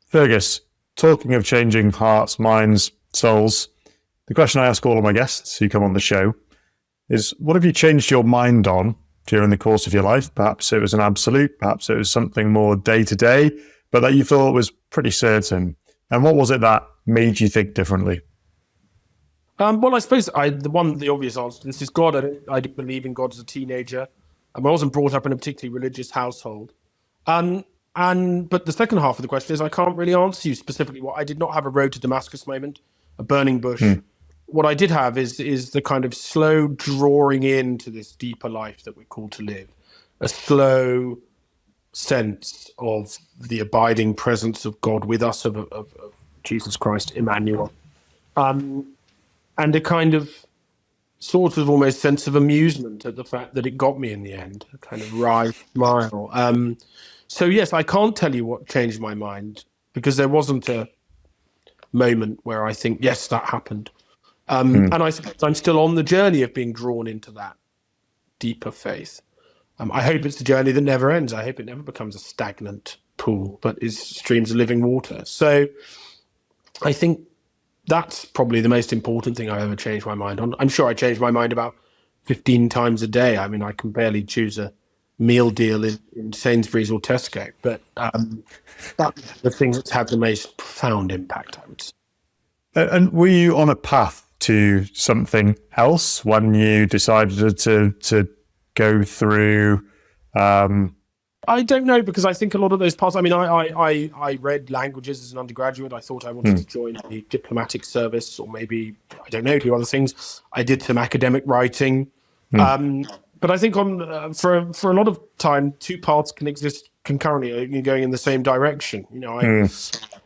Fergus, talking of changing hearts, minds, souls, the question I ask all of my guests who come on the show is, what have you changed your mind on during the course of your life? Perhaps it was an absolute, perhaps it was something more day-to-day, but that you thought was pretty certain. And what was it that made you think differently? Well, I suppose the obvious answer to this is God. I didn't believe in God as a teenager. I wasn't brought up in a particularly religious household. But the second half of the question is, I can't really answer you specifically. I did not have a road to Damascus moment, a burning bush. What I did have is the kind of slow drawing into this deeper life that we're called to live, a slow sense of the abiding presence of God with us, of Jesus Christ, Emmanuel, and a kind of sort of almost sense of amusement at the fact that it got me in the end, a kind of wry smile. So yes, I can't tell you what changed my mind, because there wasn't a moment where I think, yes, that happened. And I suppose I'm still on the journey of being drawn into that deeper faith. I hope it's a journey that never ends. I hope it never becomes a stagnant pool, but is streams of living water. So I think that's probably the most important thing I've ever changed my mind on. I'm sure I changed my mind about 15 times a day. I mean, I can barely choose a meal deal in Sainsbury's or Tesco, but that's the thing that's had the most profound impact, I would say. And were you on a path to something else when you decided to go through? I don't know, because I think a lot of those paths, I mean, I read languages as an undergraduate. I thought I wanted to join the diplomatic service, or maybe, I don't know, do other things. I did some academic writing. But I think for a lot of time, two paths can exist concurrently, going in the same direction.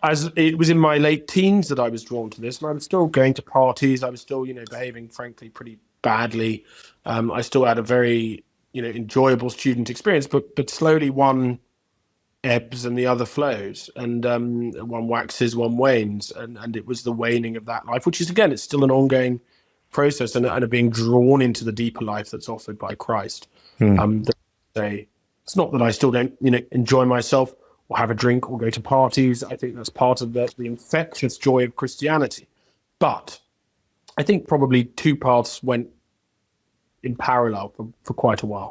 As it was in my late teens that I was drawn to this, and I was still going to parties. I was still, behaving, frankly, pretty badly. I still had a very, enjoyable student experience, but slowly one ebbs and the other flows, and one waxes, one wanes, and it was the waning of that life, which is, again, it's still an ongoing process, and being drawn into the deeper life that's offered by Christ. It's not that I still don't, enjoy myself or have a drink or go to parties. I think that's part of the infectious joy of Christianity. But I think probably two paths went in parallel for quite a while.